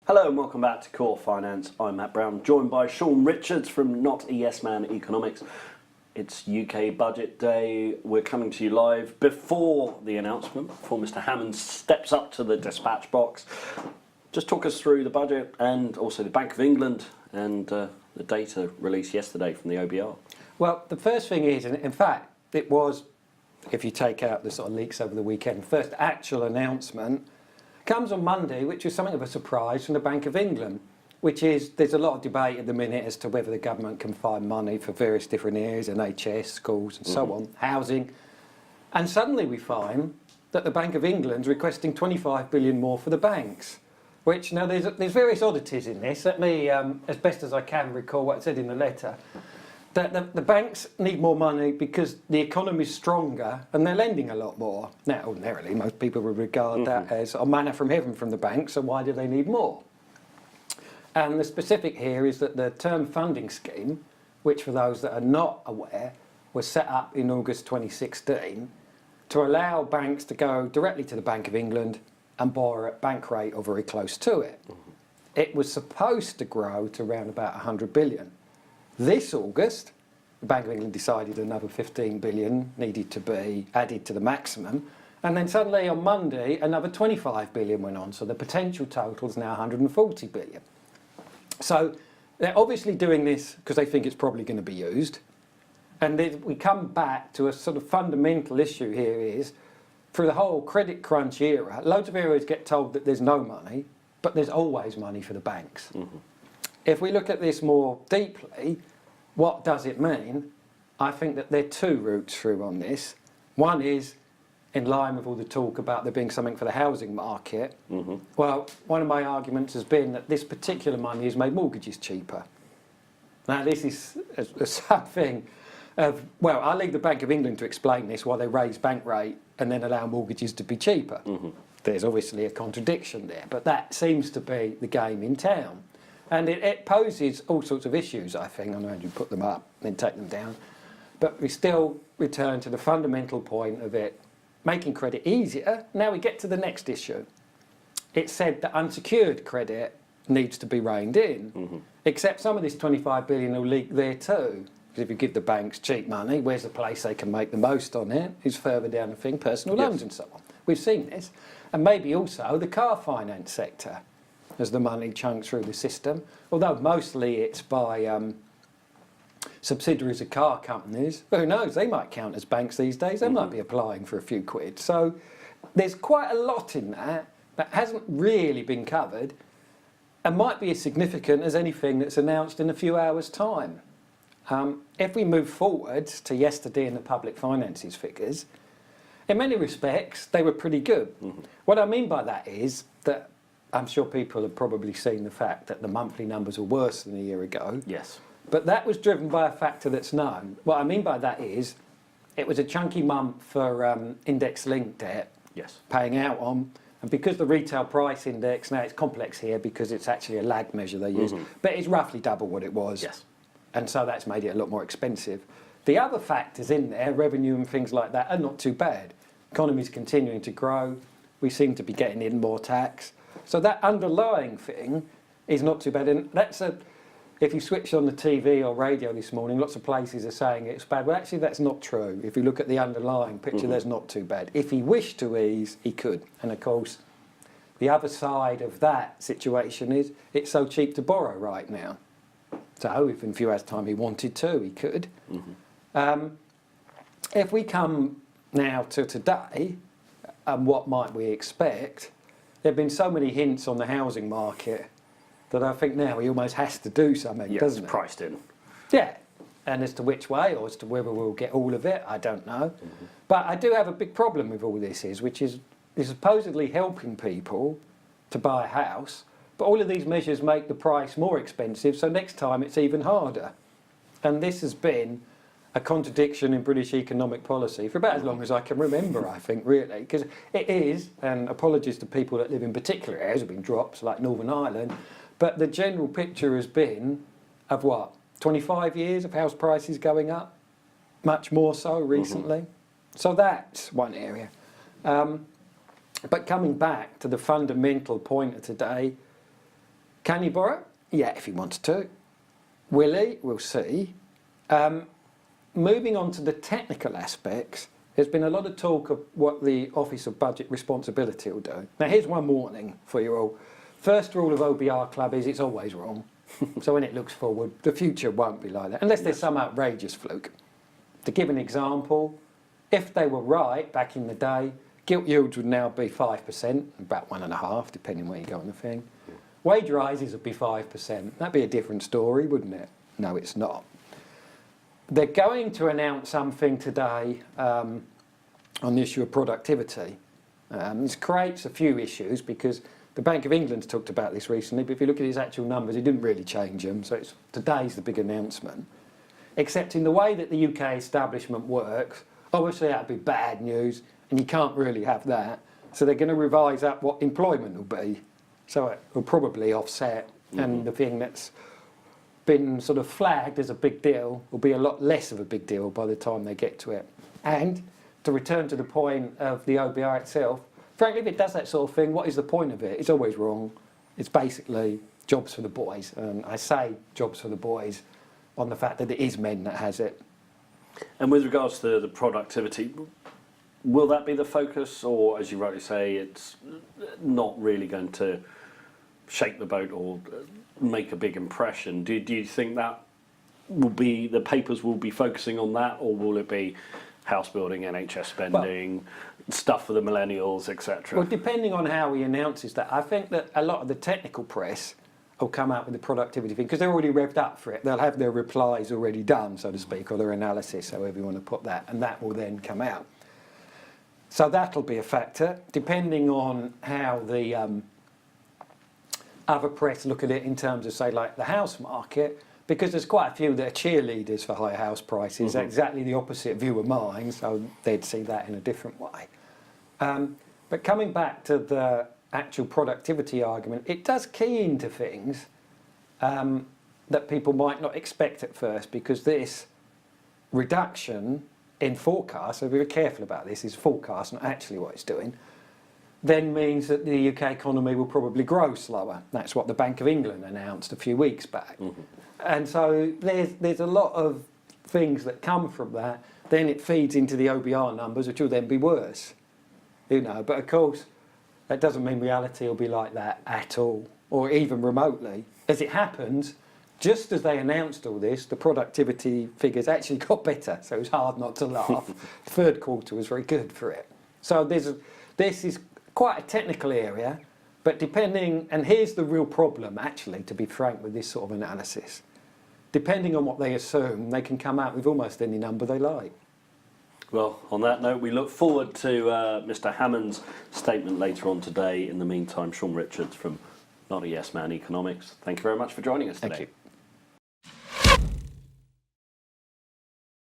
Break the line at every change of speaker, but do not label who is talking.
Hello and welcome back to Core Finance. I'm Matt Brown, joined by Shaun Richards from Not a Yes Man Economics. It's UK Budget Day. We're coming to you live before the announcement, before Mr. Hammond steps up to the dispatch box. Just talk us through the budget and also the Bank of England and the data released yesterday from the OBR.
Well, the first thing is, and in fact, it was, if you take out the sort of leaks over the weekend, first actual announcement comes on Monday, which is something of a surprise from the Bank of England, which is there's a lot of debate at the minute as to whether the government can find money for various different areas, NHS, schools and so on, housing. And suddenly we find that the Bank of England's requesting 25 billion more for the banks, which now there's various oddities in this. Let me, as best as I can, recall what it said in the letter. That the banks need more money because the economy is stronger and they're lending a lot more. Now, ordinarily, most people would regard that as a manna from heaven from the banks, so why do they need more? And the specific here is that the Term Funding Scheme, which for those that are not aware, was set up in August 2016 to allow banks to go directly to the Bank of England and borrow at bank rate or very close to it. It was supposed to grow to around about 100 billion. This August, the Bank of England decided another 15 billion needed to be added to the maximum, and then suddenly on Monday another 25 billion went on, so the potential total is now 140 billion. So they're obviously doing this because they think it's probably going to be used, and we come back to a sort of fundamental issue here is, through the whole credit crunch era, loads of areas get told that there's no money, but there's always money for the banks. If we look at this more deeply, what does it mean? I think that there are two routes through on this. One is, in line with all the talk about there being something for the housing market, well, one of my arguments has been that this particular money has made mortgages cheaper. Now, this is something of, well, I'll leave the Bank of England to explain this, why they raise bank rate and then allow mortgages to be cheaper. There's obviously a contradiction there, but that seems to be the game in town. And it poses all sorts of issues, I think. I know you put them up and then take them down. But we still return to the fundamental point of it making credit easier. Now we get to the next issue. It said that unsecured credit needs to be reined in, except some of this 25 billion will leak there too. Because if you give the banks cheap money, where's the place they can make the most on it? Is further down the thing, personal loans and so on. We've seen this. And maybe also the car finance sector, as the money chunks through the system, although mostly it's by subsidiaries of car companies. Who knows, they might count as banks these days, they might be applying for a few quid. So there's quite a lot in that hasn't really been covered and might be as significant as anything that's announced in a few hours' time. If we move forward to yesterday in the public finances figures, in many respects they were pretty good. What I mean by that is that I'm sure people have probably seen the fact that the monthly numbers were worse than a year ago.
Yes.
But that was driven by a factor that's known. What I mean by that is it was a chunky month for index-linked debt, paying out on, and because the retail price index, now it's complex here because it's actually a lag measure they use, but it's roughly double what it was. And so that's made it a lot more expensive. The other factors in there, revenue and things like that, are not too bad. Economy's continuing to grow. We seem to be getting in more tax. So that underlying thing is not too bad. And if you switch on the TV or radio this morning, lots of places are saying it's bad. Well, actually, that's not true. If you look at the underlying picture, there's not too bad. If he wished to ease, he could. And of course, the other side of that situation is it's so cheap to borrow right now. So if in a few hours' time he wanted to, he could. If we come now to today, and what might we expect? There have been so many hints on the housing market that I think now he almost has to do something, doesn't it?
It's priced in.
Yeah, and as to which way or as to whether we'll get all of it, I don't know. But I do have a big problem with all this, which is supposedly helping people to buy a house, but all of these measures make the price more expensive, so next time it's even harder. And this has been a contradiction in British economic policy for about as long as I can remember, I think, really. Because it is, and apologies to people that live in particular areas, have been dropped, like Northern Ireland, but the general picture has been of what? 25 years of house prices going up? Much more so recently. So that's one area. But coming back to the fundamental point of today, Can he borrow? Yeah, if he wants to. Will he? We'll see. Moving on to the technical aspects, there's been a lot of talk of what the Office of Budget Responsibility will do. Now, here's one warning for you all. First rule of OBR Club is it's always wrong. So when it looks forward, the future won't be like that, unless there's some outrageous fluke. To give an example, if they were right back in the day, gilt yields would now be 5%, about 1.5%, depending where you go on the thing. Wage rises would be 5%. That'd be a different story, wouldn't it? No, it's not. They're going to announce something today on the issue of productivity. This creates a few issues because the Bank of England's talked about this recently, but if you look at his actual numbers, it didn't really change them. So today's the big announcement. Except in the way that the UK establishment works, obviously that would be bad news, and you can't really have that. So they're going to revise up what employment will be. So it will probably offset, and the thing that's been sort of flagged as a big deal will be a lot less of a big deal by the time they get to it. And to return to the point of the OBR itself, frankly, if it does that sort of thing, what is the point of it? It's always wrong. It's basically jobs for the boys. And I say jobs for the boys on the fact that it is men that has it.
And with regards to the productivity, will that be the focus, or as you rightly say, it's not really going to shake the boat or make a big impression? Do you think that will be, the papers will be focusing on that, or will it be house building, NHS spending, stuff for the millennials, etc.?
Well, depending on how he announces that, I think that a lot of the technical press will come out with the productivity thing because they're already revved up for it. They'll have their replies already done, so to speak, or their analysis, however you want to put that, and that will then come out. So that'll be a factor, depending on how the other press look at it in terms of, say, like the house market, because there's quite a few that are cheerleaders for high house prices, exactly the opposite view of mine, so they'd see that in a different way. But coming back to the actual productivity argument, it does key into things that people might not expect at first, because this reduction in forecast, so be very careful about this, is forecast, not actually what it's doing, then means that the UK economy will probably grow slower. That's what the Bank of England announced a few weeks back. And so there's a lot of things that come from that. Then it feeds into the OBR numbers, which will then be worse. But of course, that doesn't mean reality will be like that at all, or even remotely. As it happens, just as they announced all this, the productivity figures actually got better, so it was hard not to laugh. Third quarter was very good for it. So this is quite a technical area, but depending, and here's the real problem actually, to be frank with this sort of analysis, depending on what they assume, they can come out with almost any number they like.
Well, on that note, we look forward to Mr. Hammond's statement later on today. In the meantime, Shaun Richards from Not a Yes Man Economics, thank you very much for joining us today.
Thank you.